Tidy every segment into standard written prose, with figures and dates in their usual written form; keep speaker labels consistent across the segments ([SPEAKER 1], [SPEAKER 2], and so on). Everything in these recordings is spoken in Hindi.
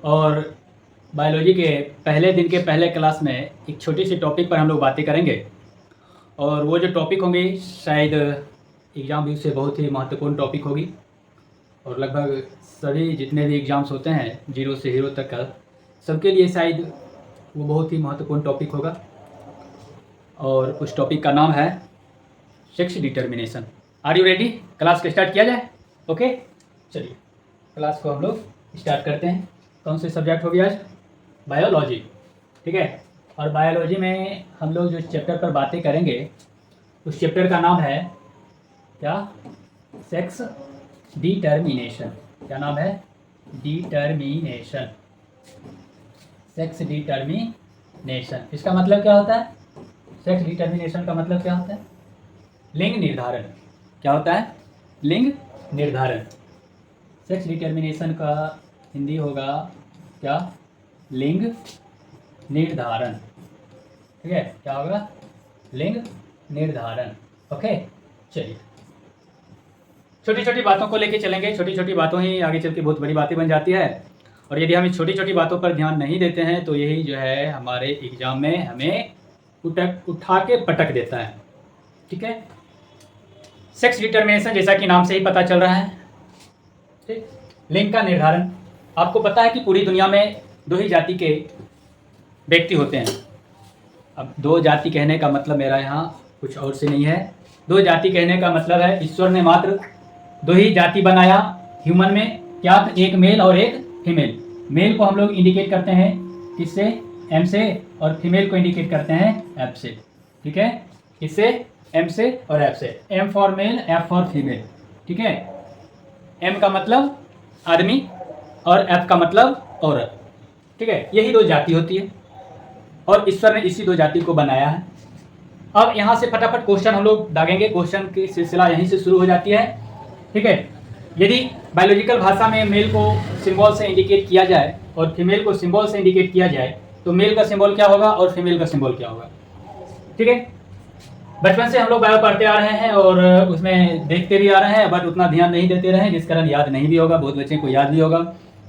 [SPEAKER 1] और बायोलॉजी के पहले दिन के पहले क्लास में एक छोटी सी टॉपिक पर हम लोग बातें करेंगे। और वो जो टॉपिक होंगी शायद एग्ज़ाम व्यू से बहुत ही महत्वपूर्ण टॉपिक होगी। और लगभग सभी जितने भी एग्ज़ाम्स होते हैं 0 से हीरो तक का, सबके लिए शायद वो बहुत ही महत्वपूर्ण टॉपिक होगा। और उस टॉपिक का नाम है sex determination. Are you ready? Class को स्टार्ट किया जाए? ओके, चलिए क्लास को हम लोग स्टार्ट करते हैं। कौन से सब्जेक्ट होगी आज? बायोलॉजी, ठीक है। और बायोलॉजी में हम लोग जो चैप्टर पर बातें करेंगे उस चैप्टर का नाम है क्या? Sex determination. क्या नाम है? Determination, sex determination. इसका मतलब क्या होता है? सेक्स डिटर्मिनेशन का मतलब क्या होता है? लिंग निर्धारण। क्या होता है? लिंग निर्धारण। सेक्स डिटर्मिनेशन का हिंदी होगा क्या? लिंग निर्धारण, ठीक है। क्या होगा? लिंग निर्धारण। ओके, चलिए छोटी छोटी बातों को लेके चलेंगे। छोटी छोटी बातों ही आगे चल के बहुत बड़ी बातें बन जाती है। और यदि हम इस छोटी छोटी बातों पर ध्यान नहीं देते हैं तो यही जो है हमारे एग्ज़ाम में हमें उठा के पटक देता है, ठीक है। सेक्स डिटर्मिनेशन जैसा कि नाम से ही पता चल रहा है, ठीक। लिंग का निर्धारण। आपको पता है कि पूरी दुनिया में 2 ही जाति के व्यक्ति होते हैं। अब 2 जाति कहने का मतलब मेरा यहाँ कुछ और से नहीं है। 2 जाति कहने का मतलब है ईश्वर ने मात्र 2 ही जाति बनाया ह्यूमन में। क्या? एक मेल और एक फीमेल। मेल को हम लोग इंडिकेट करते हैं किससे? एम से। और फीमेल को इंडिकेट करते हैं एफ से, ठीक है। इससे एम से और एफ से। M for male, F for female, ठीक है। एम का मतलब आदमी और एफ का मतलब औरत, ठीक है। यही 2 जाति होती है और ईश्वर ने इसी 2 जाति को बनाया है। अब यहाँ से फटाफट क्वेश्चन हम लोग दागेंगे। क्वेश्चन की सिलसिला यहीं से शुरू हो जाती है, ठीक है। यदि बायोलॉजिकल भाषा में मेल को सिंबल से इंडिकेट किया जाए और फीमेल को सिंबल से इंडिकेट किया जाए तो मेल का सिंबल क्या होगा और फीमेल का सिंबल क्या होगा, ठीक है। बचपन से हम लोग बायो पढ़ते आ रहे हैं और उसमें देखते भी आ रहे हैं, बट उतना ध्यान नहीं देते रहे जिस कारण याद नहीं भी होगा। बहुत बच्चे को याद भी होगा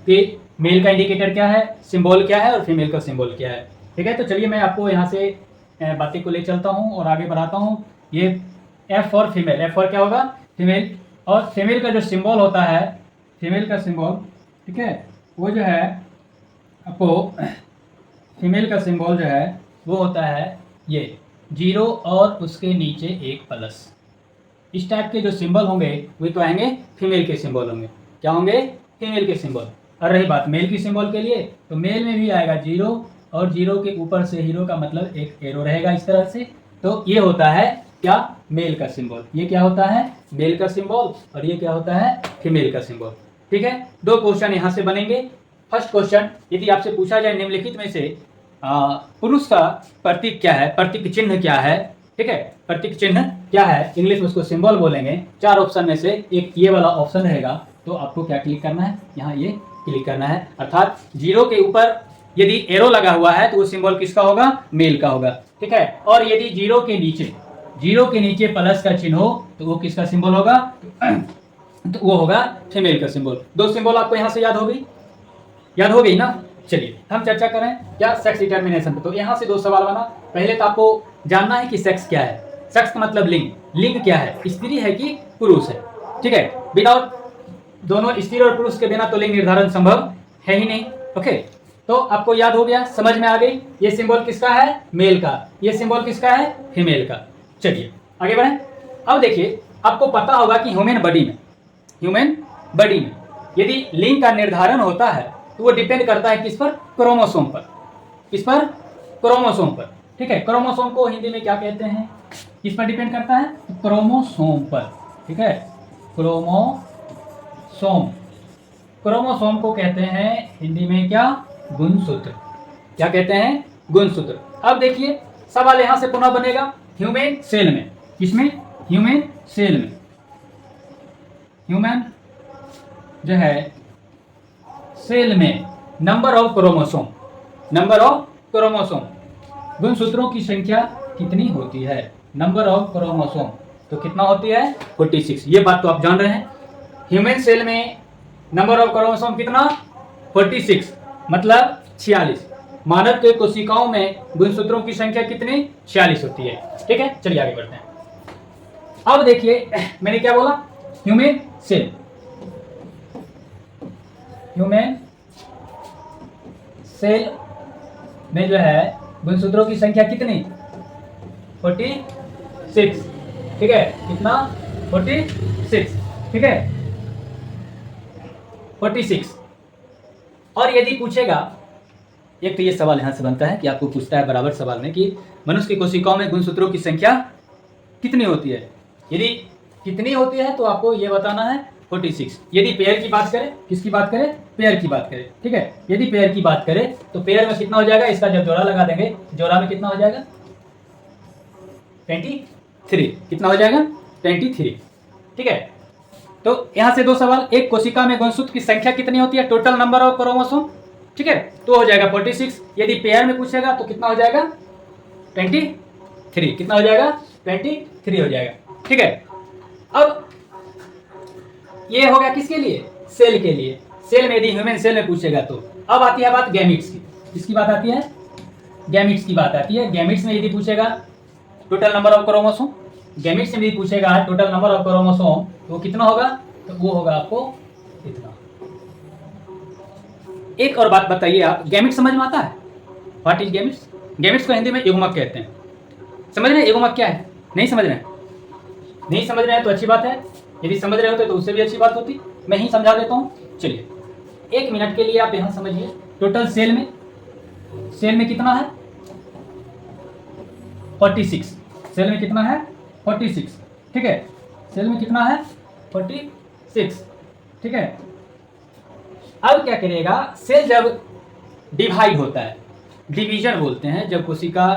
[SPEAKER 1] कि मेल का इंडिकेटर क्या है, सिंबल क्या है और फीमेल का सिंबल क्या है, ठीक है। तो चलिए मैं आपको यहाँ से बातें को ले चलता हूँ और आगे बढ़ाता हूँ। ये F for female. F for क्या होगा? फीमेल। और फीमेल का जो सिंबल होता है, फीमेल का सिंबल, ठीक है, वो जो है आपको फीमेल का सिंबल जो है वो होता है ये 0 और उसके नीचे एक प्लस। इस टाइप के जो सिंबल होंगे वे तो आएंगे फीमेल के सिंबल होंगे। क्या होंगे? फीमेल के सिंबल। और रही बात मेल की सिंबल के लिए तो मेल में भी आएगा 0 और 0 के ऊपर से हीरो का मतलब एक एरो रहेगा इस तरह से। तो ये होता है क्या? मेल का सिंबल। ये क्या होता है? मेल का सिंबल। और ये क्या होता है? फीमेल का सिंबल, ठीक है। 2 क्वेश्चन यहाँ से बनेंगे। फर्स्ट क्वेश्चन, यदि आपसे पूछा जाए निम्नलिखित में से पुरुष का प्रतीक क्या है, प्रतीक चिन्ह क्या है, ठीक है। प्रतीक चिन्ह क्या है, इंग्लिश में उसको सिंबल बोलेंगे। 4 ऑप्शन में से एक ये वाला ऑप्शन रहेगा। तो आपको क्या क्लिक करना है? यहाँ ये क्लिक करना है। अर्थात 0 के ऊपर यदि एरो लगा हुआ है तो वो सिंबल किसका होगा? मेल का होगा, ठीक है। और यदि 0 के नीचे प्लस का चिन्ह हो तो वो किसका सिंबल होगा? तो वो होगा फीमेल का सिंबल। 2 सिंबल आपको यहाँ से याद हो गई ना। चलिए हम चर्चा करें क्या? सेक्स डिटर्मिनेशन पे। तो यहाँ से 2 सवाल बना। पहले तो आपको जानना है कि सेक्स क्या है। सेक्स का मतलब लिंग। लिंग क्या है? स्त्री है कि पुरुष है, ठीक है। विदाउट दोनों स्त्री और पुरुष के बिना तो लिंग निर्धारण संभव है ही नहीं। ओके, तो आपको याद हो गया, समझ में आ गई। ये सिंबल किसका है? मेल का। ये सिंबल किसका है? फीमेल का। चलिए आगे बढ़ें। अब देखिए, आपको पता होगा कि ह्यूमन बॉडी में यदि लिंग का निर्धारण होता है तो वो डिपेंड करता है किस पर? क्रोमोसोम पर। किस पर? क्रोमोसोम पर, ठीक है। क्रोमोसोम को हिंदी में क्या कहते हैं? किस पर डिपेंड करता है? क्रोमोसोम पर, ठीक है। क्रोमोसोम को कहते हैं हिंदी में क्या? गुणसूत्र। क्या कहते हैं? गुणसूत्र। अब देखिए सवाल यहां से पुनः बनेगा ह्यूमन सेल में। किसमें? ह्यूमन सेल में। ह्यूमन जो है सेल में नंबर ऑफ क्रोमोसोम, गुणसूत्रों की संख्या कितनी होती है? नंबर ऑफ क्रोमोसोम तो कितना होती है? 46। ये बात तो आप जान रहे हैं। ह्यूमन सेल में नंबर ऑफ क्रोमोसोम कितना? 46। मतलब 46। मानव के कोशिकाओं में गुणसूत्रों की संख्या कितनी? 46 होती है। ठीक है, चलिए आगे बढ़ते हैं। अब देखिए मैंने क्या बोला, ह्यूमन सेल, ह्यूमन सेल में जो है गुणसूत्रों की संख्या कितनी? 46। ठीक है, कितना? 46। ठीक है, 46। और यदि पूछेगा, एक तो ये सवाल यहां से बनता है कि आपको पूछता है बराबर सवाल में कि मनुष्य की कोशिकाओं में गुणसूत्रों की संख्या कितनी होती है। यदि कितनी होती है तो आपको ये बताना है 46। यदि पेयर की बात करें, किसकी बात करें? पेयर की बात करें। ठीक है, यदि पेयर की बात करें तो पेयर में कितना हो जाएगा? इसका जब जोड़ा लगा देंगे, जोड़ा में कितना हो जाएगा? 23। कितना हो जाएगा? 23। ठीक है, तो यहां से दो सवाल, एक कोशिका में गुणसूत्र की संख्या कितनी होती है, टोटल नंबर ऑफ क्रोमोसोम। ठीक है, तो हो जाएगा 46। यदि पेयर में पूछेगा तो कितना हो जाएगा? 23। कितना हो जाएगा? 23 हो जाएगा। ठीक है, अब ये हो गया किसके लिए? सेल के लिए। सेल में यदि ह्यूमन सेल में पूछेगा तो अब आती है बात गैमिट्स की। किसकी बात आती है? गैमिट्स की बात आती है। गैमिट्स में यदि पूछेगा total number of chromosome, gametes में यदि पूछेगा टोटल नंबर ऑफ क्रोमोसोम तो वो कितना होगा? तो वो होगा आपको इतना। एक और बात बताइए, आप गैमिट्स समझ में आता है? What is gametes? गैमिट्स को हिंदी में युग्मक कहते हैं। समझ रहे हैं युग्मक क्या है? नहीं समझ रहे हैं? नहीं समझ रहे हैं तो अच्छी बात है, यदि समझ रहे होते तो उससे भी अच्छी बात होती। मैं ही समझा देता हूँ। चलिए 1 मिनट के लिए आप यहाँ समझिए। टोटल सेल में कितना है? 46। सेल में कितना है? 46। ठीक है, सेल में कितना है? 46। ठीक है, अब क्या करेगा? सेल जब डिवाइड होता है, डिवीजन बोलते हैं, जब कोशिका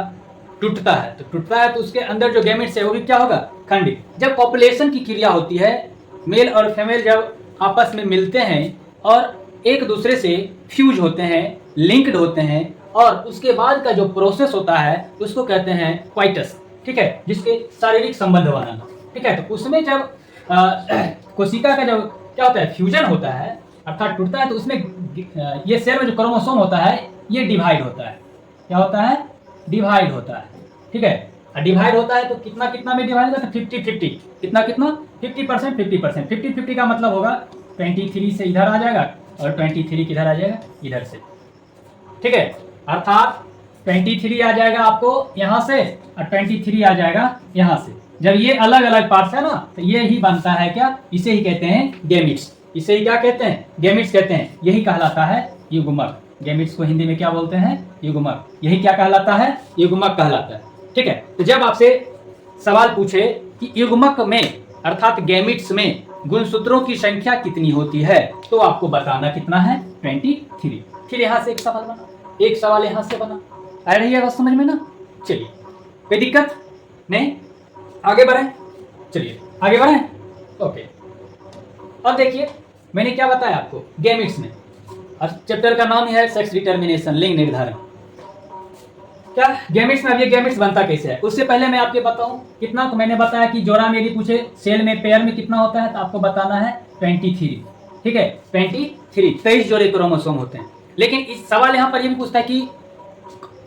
[SPEAKER 1] टूटता है तो उसके अंदर जो गैमेट्स है वो भी क्या होगा? खंडित। जब पॉपुलेशन की क्रिया होती है, मेल और फीमेल जब आपस में मिलते हैं और एक दूसरे से फ्यूज होते हैं, लिंक्ड होते हैं, और उसके बाद का जो प्रोसेस होता है उसको कहते हैं क्वाइटस। ठीक है, जिसके शारीरिक संबंध बनाना। ठीक है, तो उसमें जब कोशिका का जब क्या होता है? फ्यूजन होता है, अर्थात टूटता है, तो उसमें ये सेल में जो क्रोमोसोम होता है ये डिवाइड होता है। क्या होता है? डिवाइड होता है। ठीक है, डिवाइड होता है तो कितना कितना में डिवाइड होगा? तो 50-50। कितना कितना? 50%। 50%। 50-50 का मतलब होगा 23 से इधर आ जाएगा और 23 किधर आ जाएगा? इधर से। ठीक है, अर्थात 23 आ जाएगा आपको यहाँ से और 23 आ जाएगा यहाँ से। जब ये अलग अलग पार्ट्स है ना, तो ये ही बनता है क्या? इसे ही कहते हैं गैमिट्स। इसे ही क्या कहते हैं? गैमिट्स कहते हैं। यही कहलाता है युग्मक। गैमिट्स को हिंदी में क्या बोलते हैं? युग्मक। यही क्या कहलाता है? युग्मक कहलाता है। ठीक है, तो जब आपसे सवाल पूछे कि युग्मक में अर्थात गैमिट्स में गुणसूत्रों की संख्या कितनी होती है, तो आपको बताना कितना है? 23। फिर यहां से एक सवाल बना, एक सवाल यहां से बना। आ रही है बात समझ में ना? चलिए, कोई दिक्कत नहीं? आगे बढ़े। चलिए आगे बढ़े। ओके, अब देखिए मैंने क्या बताया आपको गैमिट्स में, और चैप्टर का नाम ही है सेक्स डिटर्मिनेशन, लिंग निर्धारण। क्या गैमिट्स में अब ये गैमिट्स बनता कैसे है उससे पहले मैं आपको बताऊं कितना। तो मैंने बताया कि जोड़ा में यदि पूछे सेल में पेयर में कितना होता है तो आपको बताना है 23। ठीक है, 23 जोड़े क्रोमोसोम होते हैं। लेकिन इस सवाल यहाँ पर ये भी पूछता है कि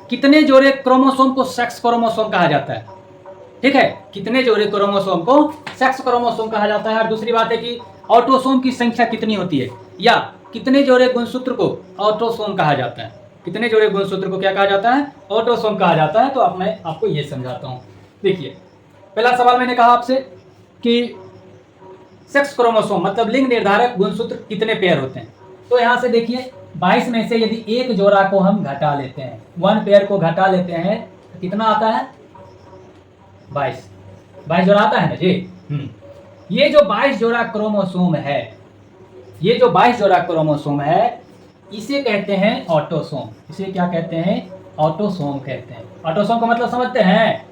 [SPEAKER 1] कितने जोड़े क्रोमोसोम को सेक्स क्रोमोसोम कहा जाता है। ठीक है, कितने जोड़े क्रोमोसोम को सेक्स क्रोमोसोम कहा जाता है। और दूसरी बात है कि ऑटोसोम की संख्या कितनी होती है, या कितने जोड़े गुणसूत्र को ऑटोसोम कहा जाता है। कितने जोड़े गुणसूत्र को क्या कहा जाता है? ऑटोसोम कहा जाता है। तो अब मैं आपको ये समझाता हूँ। देखिए, पहला सवाल मैंने कहा आपसे कि सेक्स क्रोमोसोम मतलब लिंग निर्धारक गुणसूत्र कितने पेयर होते हैं। तो यहाँ से देखिए 22 में से यदि एक जोड़ा को हम घटा लेते हैं, 1 पेयर को घटा लेते हैं, तो कितना आता है? 22 जोड़ा आता है ना जी। ये जो 22 जोड़ा क्रोमोसोम है, ये जो 22 जोड़ा क्रोमोसोम है, इसे कहते हैं ऑटोसोम। इसे क्या कहते हैं? ऑटोसोम कहते हैं। ऑटोसोम का मतलब समझते हैं?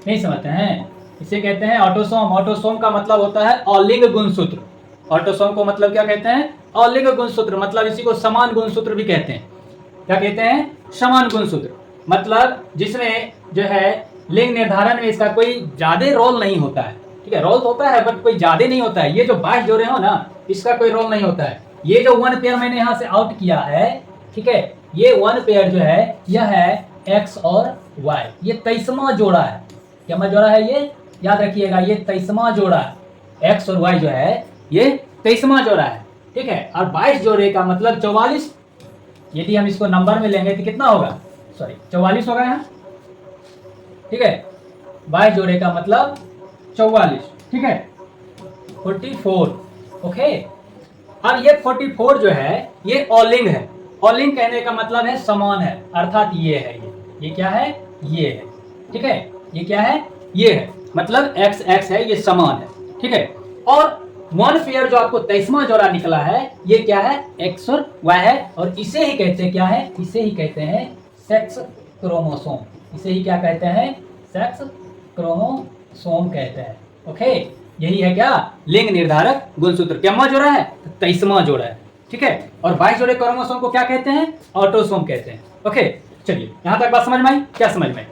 [SPEAKER 1] नहीं समझते हैं? इसे कहते हैं ऑटोसोम। ऑटोसोम का मतलब होता है अलिंग गुणसूत्र। ऑटोसोम को मतलब क्या कहते हैं? अलिंग गुणसूत्र। मतलब इसी को समान गुणसूत्र भी कहते हैं। क्या कहते हैं? समान गुणसूत्र। मतलब जिसमें जो है लिंग निर्धारण में इसका कोई ज्यादा रोल नहीं होता है। ठीक है, रोल तो होता है बट कोई ज्यादा नहीं होता है। ये जो 22 जोड़े हो ना, इसका कोई रोल नहीं होता है। ये जो 1 पेयर मैंने यहाँ से आउट किया है, ठीक है, ये 1 पेयर जो है यह है एक्स और वाई, ये 23वां जोड़ा है। क्या जोड़ा है ये, याद रखिएगा, ये 23वां जोड़ा है। एक्स और वाई जो है ये 23वां जोड़ा है, ठीक है। और 22 जोड़े का मतलब 44, यदि हम इसको नंबर में लेंगे तो कितना होगा, सॉरी 44 होगा यहाँ, ठीक है। 22 जोड़े का मतलब 44, ठीक है, 44, ओके। अब ये 44 जो है ये ऑलिंग है। ऑलिंग कहने का मतलब है समान है, अर्थात ये है, ये क्या है, ये है, ठीक है। ये क्या है, ये है, मतलब एक्स एक्स है, ये समान है, ठीक है। और 1 पेयर जो आपको 23वां जोड़ा निकला है ये क्या है, एक्स और वाई है, और इसे ही कहते हैं क्या है, इसे ही कहते हैं सेक्स क्रोमोसोम। इसे ही क्या कहते हैं, सेक्स क्रोमोसोम कहते हैं, ओके। यही है क्या, लिंग निर्धारक गुणसूत्र। क्या जोड़ा है, 23वां जोड़ा है, ठीक है। और 22 जोड़े क्रोमोसोम को क्या कहते हैं, ऑटोसोम कहते हैं, ओके। चलिए यहां तक बात समझ में आई, क्या समझ में आई?